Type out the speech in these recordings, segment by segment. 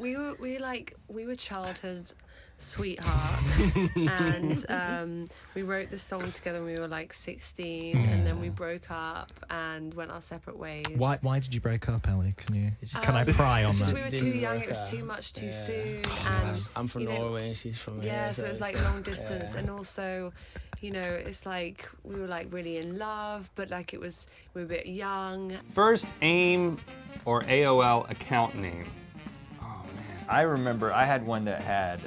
we were childhood sweethearts, and we wrote the song together when we were like 16, and then we broke up and went our separate ways. Why did you break up, Ellie? Can I pry on that? We were too young. It was too much too soon. And I'm from Norway and she's from here. Yeah, so it was like long distance, and also, you know, it's like we were like really in love, but like we were a bit young. First AIM or AOL account name. I remember I had one that had,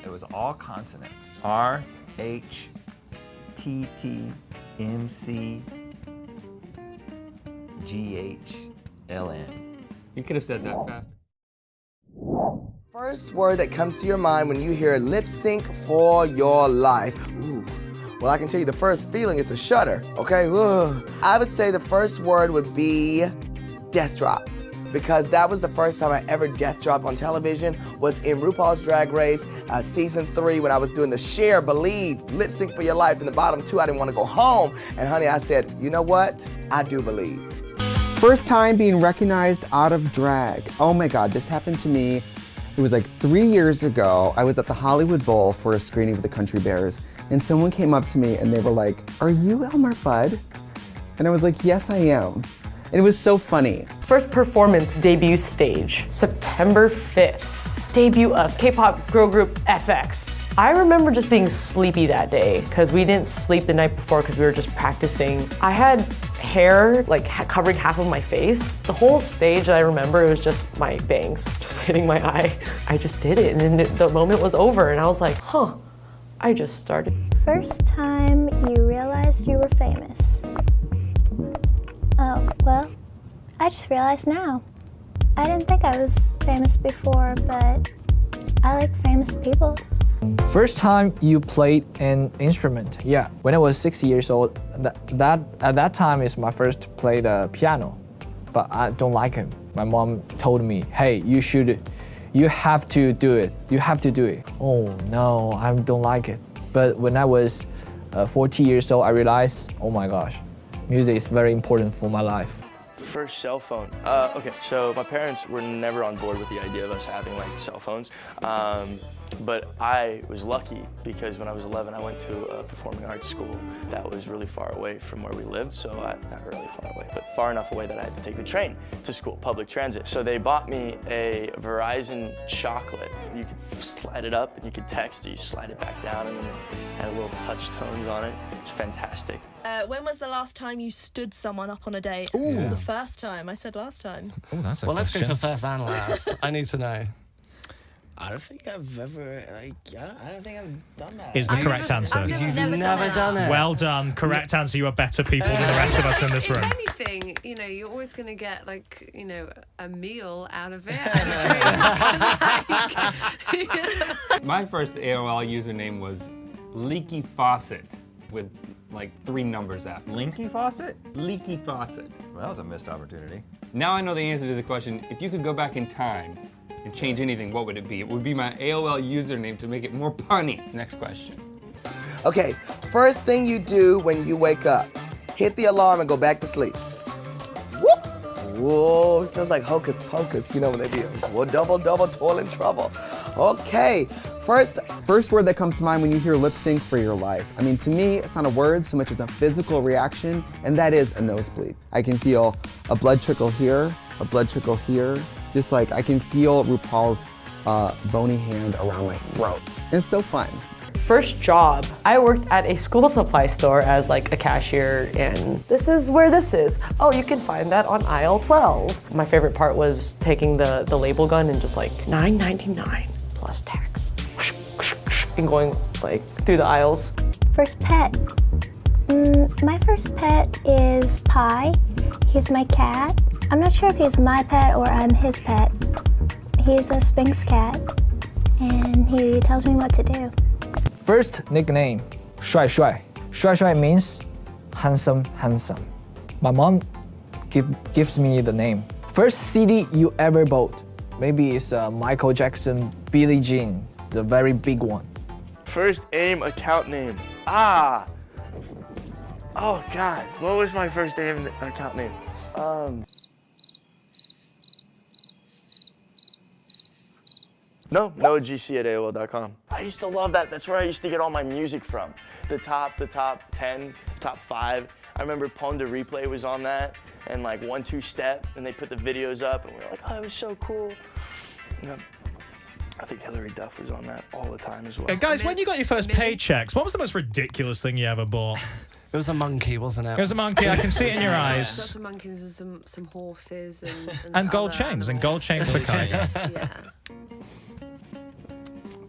it was all consonants. R, H, T, T, M, C, G, H, L, N. You could have said that faster. First word that comes to your mind when you hear lip sync for your life. Ooh. Well, I can tell you the first feeling is a shudder, okay? Ugh. I would say the first word would be death drop, because that was the first time I ever death dropped on television, was in RuPaul's Drag Race season 3 when I was doing the Cher, Believe, lip sync for your life. In the bottom 2, I didn't want to go home. And honey, I said, you know what? I do believe. First time being recognized out of drag. Oh my God, this happened to me. It was like 3 years ago. I was at the Hollywood Bowl for a screening of the Country Bears, and someone came up to me and they were like, "Are you Elmer Fudd?" And I was like, "Yes, I am." And it was so funny. First performance debut stage, September 5th. Debut of K-pop girl group FX. I remember just being sleepy that day because we didn't sleep the night before because we were just practicing. I had hair like covering half of my face. The whole stage I remember, it was just my bangs just hitting my eye. I just did it, and then the moment was over and I was like, huh, I just started. First time you realized you were famous. Oh, well, I just realized now. I didn't think I was famous before, but I like famous people. First time you played an instrument. Yeah, when I was 6 years old, at that time is my first play the piano, but I don't like it. My mom told me, hey, you have to do it. You have to do it. Oh no, I don't like it. But when I was 14 years old, I realized, oh my gosh, music is very important for my life. First cell phone. Okay, so my parents were never on board with the idea of us having like cell phones. But I was lucky because when I was 11, I went to a performing arts school that was really far away from where we lived. So not really far away, but far enough away that I had to take the train to school, public transit. So they bought me a Verizon chocolate. You could slide it up and you could text, or you slide it back down, and then it had a little touch tones on it. It's fantastic. When was the last time you stood someone up on a date? Ooh. The first time. I said last time. Oh, that's a Well, let's question. go for first and last. I need to know. I don't think I've ever, I don't think I've done that. Is the correct answer. You've never done it. Well done. Correct answer. You are better people than the rest of us in this room. If anything, you know, you're always going to get like, you know, a meal out of it. My first AOL username was Leaky Faucet with like 3 numbers after. Linky Faucet? Leaky Faucet. Well, that was a missed opportunity. Now I know the answer to the question. If you could go back in time and change anything, what would it be? It would be my AOL username to make it more punny. Next question. Okay, first thing you do when you wake up, hit the alarm and go back to sleep. Whoop! Whoa, it smells like hocus pocus, you know, when they be, well, double, toil and trouble. Okay, first word that comes to mind when you hear lip sync for your life. I mean, to me, it's not a word so much as a physical reaction, and that is a nosebleed. I can feel a blood trickle here, a blood trickle here. Just like I can feel RuPaul's bony hand around my throat. And it's so fun. First job, I worked at a school supply store as like a cashier, and this is where this is. Oh, you can find that on aisle 12. My favorite part was taking the label gun and just like $9.99 plus tax. And going like through the aisles. First pet. My first pet is Pi. He's my cat. I'm not sure if he's my pet or I'm his pet. He's a Sphinx cat, and he tells me what to do. First nickname, 帅帅. 帅帅 means handsome. My mom gives me the name. First CD you ever bought? Maybe it's Michael Jackson, Billie Jean, the very big one. First AIM account name. Oh God, what was my first AIM account name? No, noahgc@aol.com. I used to love that. That's where I used to get all my music from. The top 10, top 5. I remember Pon de Replay was on that, and like 1-2 Step, and they put the videos up, and we were like, oh, it was so cool. You know, I think Hillary Duff was on that all the time as well. Hey guys, when you got your first paychecks, what was the most ridiculous thing you ever bought? It was a monkey, wasn't it? It was a monkey. I can see it in your eyes. Lots of monkeys and some horses and gold chains and gold chains for Kygo. Yeah.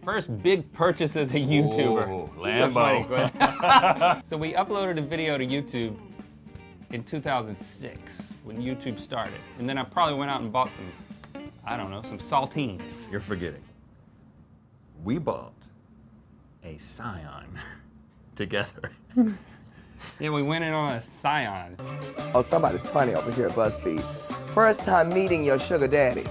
First big purchase as a YouTuber. Ooh, Lambo. So we uploaded a video to YouTube in 2006 when YouTube started. And then I probably went out and bought some, I don't know, some saltines. You're forgetting. We bought a Scion together. Yeah, we went in on a Scion. Oh, somebody's funny over here at BuzzFeed. First time meeting your sugar daddy.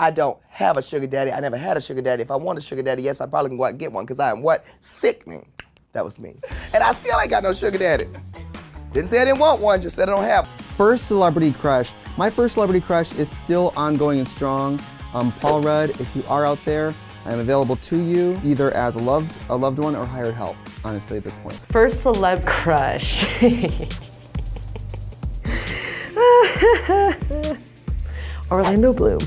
I don't have a sugar daddy. I never had a sugar daddy. If I want a sugar daddy, yes, I probably can go out and get one because I am what? Sickening. That was me. And I still ain't got no sugar daddy. Didn't say I didn't want one, just said I don't have. First celebrity crush. My first celebrity crush is still ongoing and strong. Paul Rudd, if you are out there, I am available to you either as a loved one or hired help, honestly, at this point. First celeb crush. Orlando Bloom.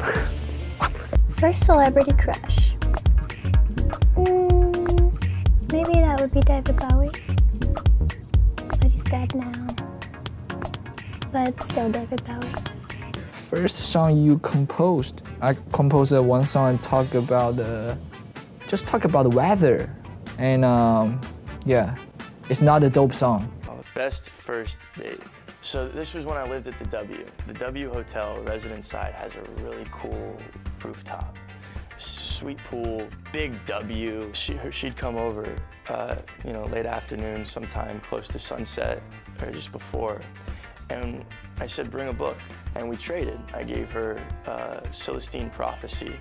First celebrity crush. Maybe that would be David Bowie. But he's dead now. But still David Bowie. First song you composed. I composed one song and talk about the weather, and yeah, it's not a dope song. Best first date. So this was when I lived at the W. The W Hotel, residence side, has a really cool rooftop. Sweet pool, big W. She'd come over, late afternoon, sometime close to sunset or just before. And I said, bring a book. And we traded. I gave her Celestine Prophecy,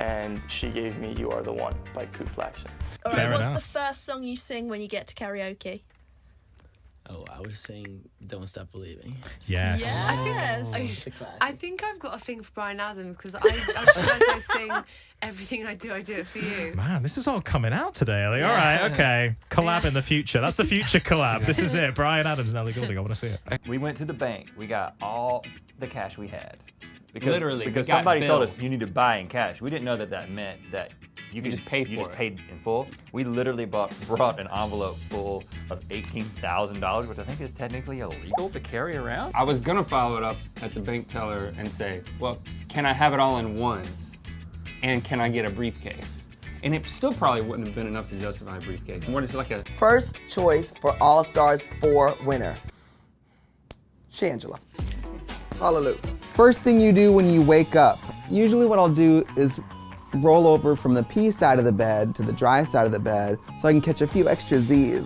and she gave me You Are the One by Ku Flaxon. All right, what's the first song you sing when you get to karaoke? Oh, I would sing Don't Stop Believing. Yes. I think I've got a thing for Bryan Adams because I realised I sing Everything I Do It For You. Man, this is all coming out today, Ellie. All right, okay. Collab in the future. That's the future collab. This is it. Bryan Adams and Ellie Goulding. I want to see it. We went to the bank. We got all the cash we had. Because we got somebody told bills. us you need to buy in cash. We didn't know that meant that you could just pay for it. You just paid in full. We literally brought an envelope full of $18,000, which I think is technically illegal to carry around. I was gonna follow it up at the bank teller and say, well, can I have it all in ones? And can I get a briefcase? And it still probably wouldn't have been enough to justify a briefcase. What is like a First choice for All Stars 4 winner. Shangela. Hallelujah. First thing you do when you wake up. Usually what I'll do is roll over from the pee side of the bed to the dry side of the bed so I can catch a few extra Z's.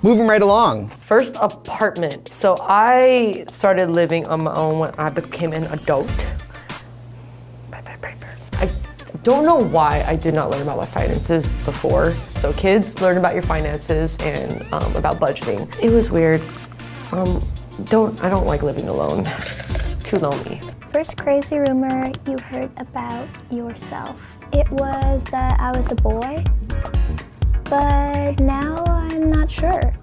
Moving right along. First apartment. So I started living on my own when I became an adult. I don't know why I did not learn about my finances before. So kids, learn about your finances and about budgeting. It was weird. I don't like living alone. Too lonely. First crazy rumor you heard about yourself. It was that I was a boy, but now I'm not sure.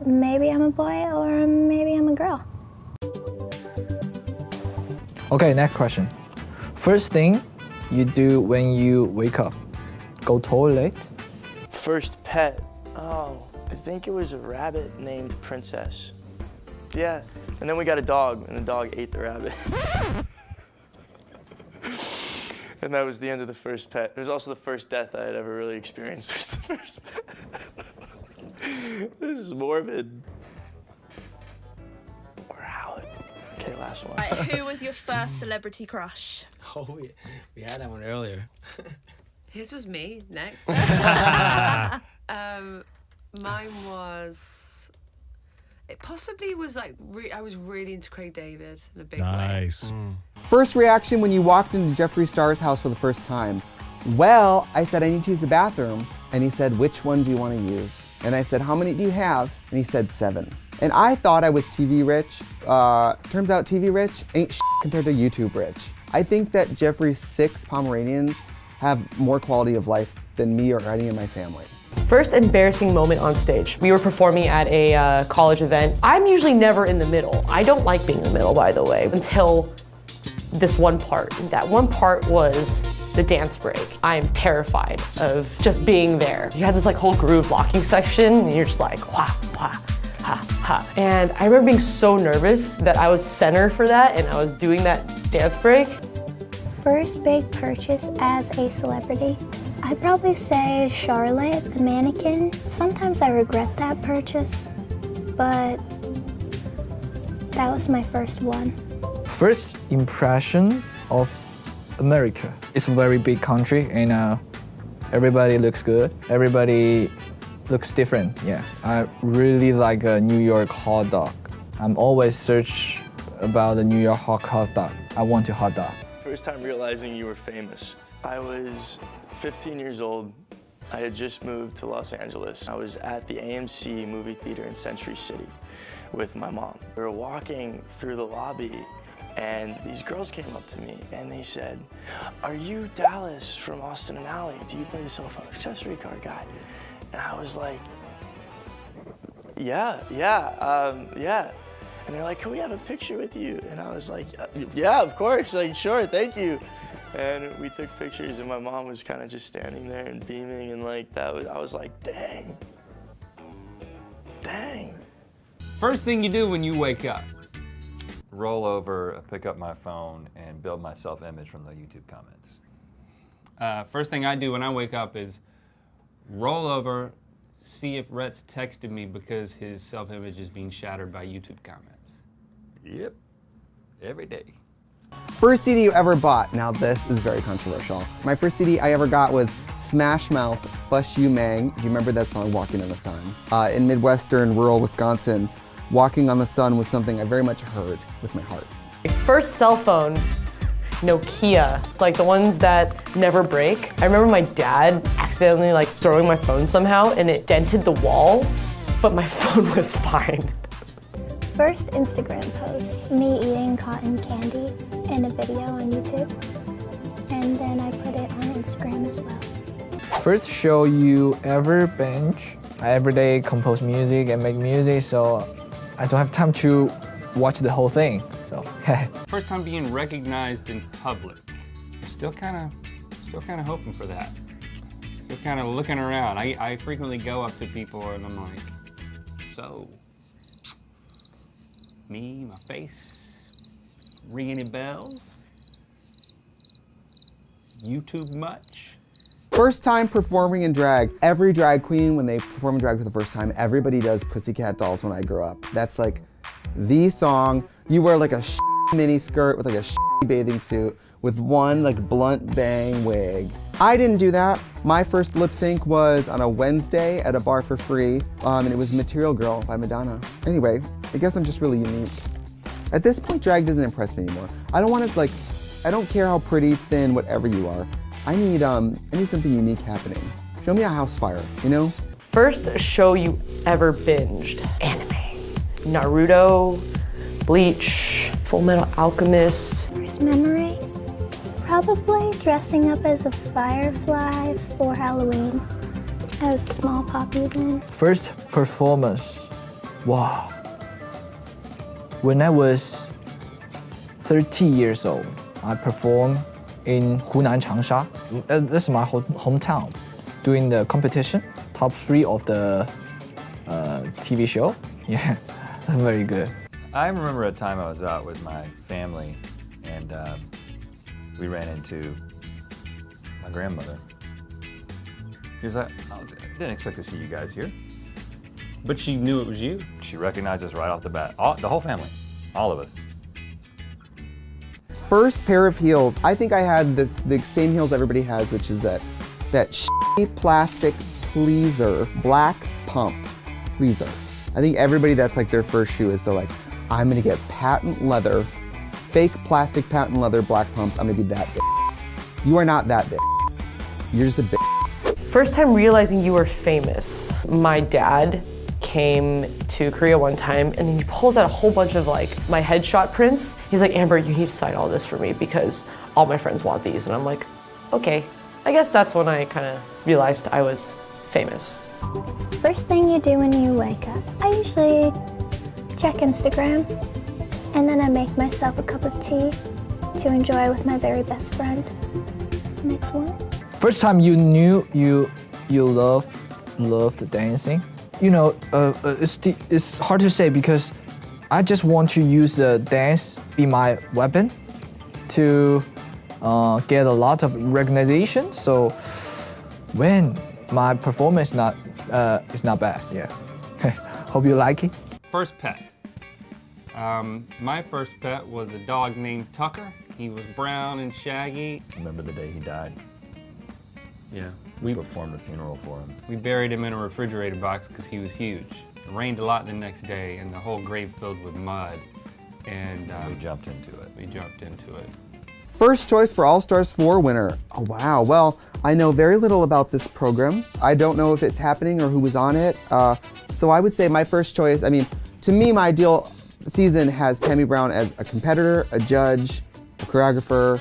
Maybe I'm a boy or maybe I'm a girl. Okay, next question. First thing you do when you wake up. Go toilet. First pet. Oh, I think it was a rabbit named Princess. Yeah, and then we got a dog, and the dog ate the rabbit. And that was the end of the first pet. It was also the first death I had ever really experienced. Was the first pet. This is morbid. Or Howard. Okay, last one. Right, who was your first celebrity crush? Oh, we had that one earlier. His was me, next. Mine was... It possibly was like, I was really into Craig David in a big way. Nice. First reaction when you walked into Jeffree Star's house for the first time. Well, I said, I need to use the bathroom. And he said, which one do you want to use? And I said, how many do you have? And he said 7. And I thought I was TV rich. Turns out TV rich ain't compared to YouTube rich. I think that Jeffrey's 6 Pomeranians have more quality of life than me or any of my family. First embarrassing moment on stage. We were performing at a college event. I'm usually never in the middle. I don't like being in the middle, by the way, until this one part. That one part was the dance break. I am terrified of just being there. You had this like whole groove locking section and you're just like, wah, wah, ha, ha. And I remember being so nervous that I was center for that and I was doing that dance break. First big purchase as a celebrity. I'd probably say Charlotte, the mannequin. Sometimes I regret that purchase, but that was my first one. First impression of America. It's a very big country and everybody looks good. Everybody looks different, yeah. I really like a New York hot dog. I'm always search about the New York hot dog. I want a hot dog. First time realizing you were famous. I was 15 years old. I had just moved to Los Angeles. I was at the AMC movie theater in Century City with my mom. We were walking through the lobby and these girls came up to me and they said, "Are you Dallas from Austin and Alley? Do you play the cell phone accessory car guy?" And I was like, yeah. And they're like, "Can we have a picture with you?" And I was like, "Yeah, of course, like, sure, thank you." And we took pictures and my mom was kind of just standing there and beaming and like I was like, dang. First thing you do when you wake up? Roll over, pick up my phone, and build my self-image from the YouTube comments. First thing I do when I wake up is roll over, see if Rhett's texted me because his self-image is being shattered by YouTube comments. Yep, every day. First CD you ever bought. Now this is very controversial. My first CD I ever got was Smash Mouth, Fush You Mang. Do you remember that song, Walking on the Sun? In Midwestern, rural Wisconsin, Walking on the Sun was something I very much heard with my heart. First cell phone, Nokia. It's like the ones that never break. I remember my dad accidentally like throwing my phone somehow and it dented the wall, but my phone was fine. First Instagram post, me eating cotton candy in a video on YouTube. And then I put it on Instagram as well. First show you ever binge. I every day compose music and make music, so I don't have time to watch the whole thing. So, First time being recognized in public. Still kind of hoping for that. Still kind of looking around. I frequently go up to people and I'm like, so, me, my face, ring any bells? YouTube much? First time performing in drag. Every drag queen, when they perform in drag for the first time, everybody does Pussycat Dolls when I grow up. That's like the song. You wear like a mini skirt with like a bathing suit with one like blunt bang wig. I didn't do that. My first lip sync was on a Wednesday at a bar for free, and it was Material Girl by Madonna. Anyway, I guess I'm just really unique. At this point, drag doesn't impress me anymore. I don't care how pretty, thin, whatever you are. I need something unique happening. Show me a house fire, you know? First show you ever binged, anime. Naruto, Bleach, Full Metal Alchemist. First memory, probably dressing up as a firefly for Halloween. I was a small poppy then. First performance, wow. When I was 13 years old, I performed in Hunan Changsha. This is my hometown. Doing the competition, top 3 of the TV show. Yeah, very good. I remember a time I was out with my family and we ran into my grandmother. She was like, "I didn't expect to see you guys here." But she knew it was you. She recognized us right off the bat. The whole family, all of us. First pair of heels, I think I had the same heels everybody has, which is that plastic pleaser, black pump pleaser. I think everybody that's like their first shoe is like, I'm gonna get patent leather, fake plastic patent leather black pumps, I'm gonna be that bitch. You are not that bitch. You're just a bitch. First time realizing you were famous. My dad came to Korea one time and he pulls out a whole bunch of like my headshot prints. He's like, Amber, you need to sign all this for me because all my friends want these. And I'm like, okay. I guess that's when I kind of realized I was famous. First thing you do when you wake up, I usually check Instagram, and then I make myself a cup of tea to enjoy with my very best friend. Next one. First time you knew you loved dancing. You know, it's hard to say because I just want to use the dance be my weapon to get a lot of recognition. So when my performance is not bad, yeah. Hope you like it. First pet. My first pet was a dog named Tucker. He was brown and shaggy. Remember the day he died? Yeah. We performed a funeral for him. We buried him in a refrigerator box because he was huge. It rained a lot the next day and the whole grave filled with mud. And we jumped into it. We jumped into it. First choice for All Stars 4 winner. Oh, wow. Well, I know very little about this program. I don't know if it's happening or who was on it. So I would say my first choice, I mean, to me, my ideal season has Tammy Brown as a competitor, a judge, a choreographer.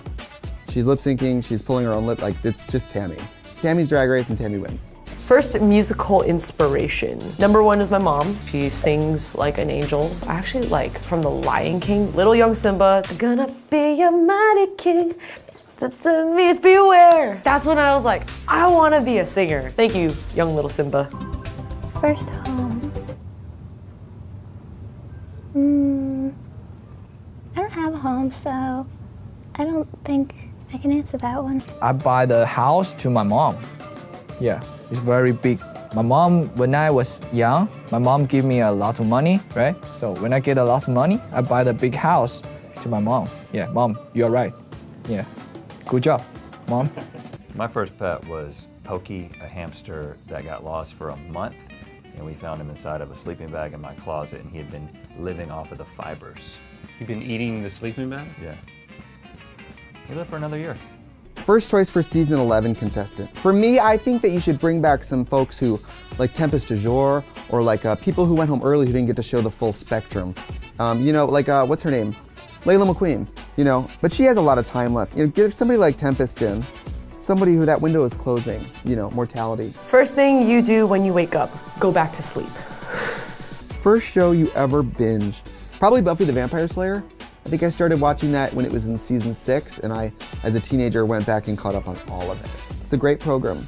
She's lip syncing, she's pulling her own lip, like it's just Tammy. Tammy's Drag Race and Tammy wins. First musical inspiration. Number one is my mom. She sings like an angel. I actually like from The Lion King, Little Young Simba, gonna be your mighty king, means beware. That's when I was like, I wanna be a singer. Thank you, young little Simba. First home. I don't have a home, so I don't think I can answer that one. I buy the house to my mom. Yeah, it's very big. My mom, when I was young, my mom gave me a lot of money, right? So when I get a lot of money, I buy the big house to my mom. Yeah, Mom, you're right. Yeah, good job, Mom. My first pet was Pokey, a hamster that got lost for a month, and we found him inside of a sleeping bag in my closet, and he had been living off of the fibers. You've been eating the sleeping bag? Yeah. He lived for another year. First choice for season 11 contestant. For me, I think that you should bring back some folks who, like Tempest du Jour, or like people who went home early who didn't get to show the full spectrum. You know, like, what's her name? Layla McQueen, you know, but she has a lot of time left. You know, get somebody like Tempest in, somebody who that window is closing, you know, mortality. First thing you do when you wake up, go back to sleep. First show you ever binged, probably Buffy the Vampire Slayer. I think I started watching that when it was in season 6, and I, as a teenager, went back and caught up on all of it. It's a great program.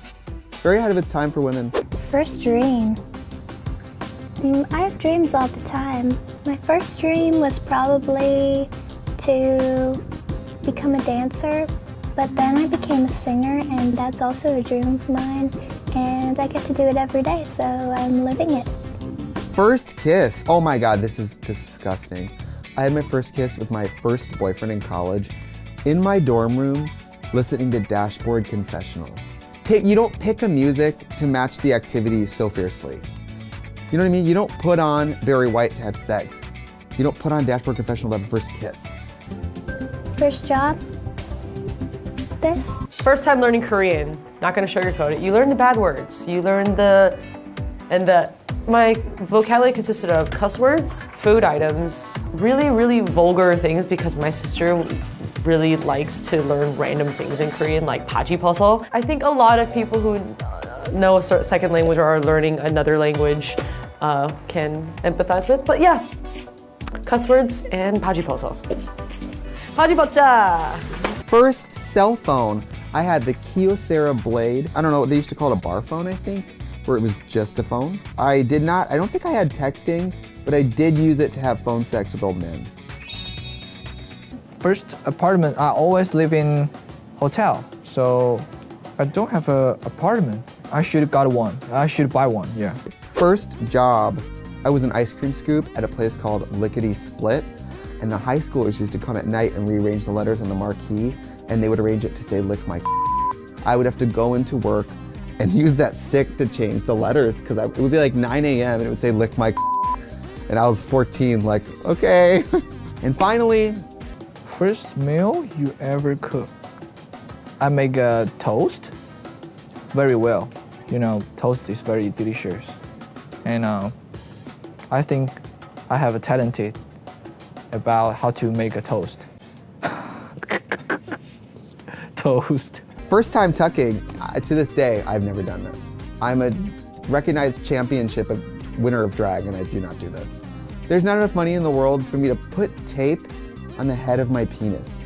Very ahead of its time for women. First dream. I have dreams all the time. My first dream was probably to become a dancer, but then I became a singer, and that's also a dream of mine, and I get to do it every day, so I'm living it. First kiss. Oh my God, this is disgusting. I had my first kiss with my first boyfriend in college in my dorm room listening to Dashboard Confessional. You don't pick a music to match the activity so fiercely. You know what I mean? You don't put on Barry White to have sex. You don't put on Dashboard Confessional to have a first kiss. First job. This. First time learning Korean. Not gonna sugarcoat it. You learn the bad words. You learn my vocabulary consisted of cuss words, food items, really, really vulgar things because my sister really likes to learn random things in Korean, like pajiposo. I think a lot of people who know a second language or are learning another language can empathize with, but yeah, cuss words and pajiposo. Pajipocha! First cell phone, I had the Kyocera Blade. I don't know, they used to call it a bar phone, I think, where it was just a phone. I don't think I had texting, but I did use it to have phone sex with old men. First apartment, I always live in hotel, so I don't have an apartment. I should got one. I should buy one, yeah. First job, I was an ice cream scoop at a place called Lickety Split, and the high schoolers used to come at night and rearrange the letters on the marquee, and they would arrange it to say lick my I would have to go into work and use that stick to change the letters, because it would be like 9 a.m. and it would say lick my and I was 14, like, okay. And finally, first meal you ever cook. I make a toast very well. You know, toast is very delicious. And I think I have a talented about how to make a toast. closed. First time tucking, to this day, I've never done this. I'm a recognized championship winner of drag, and I do not do this. There's not enough money in the world for me to put tape on the head of my penis.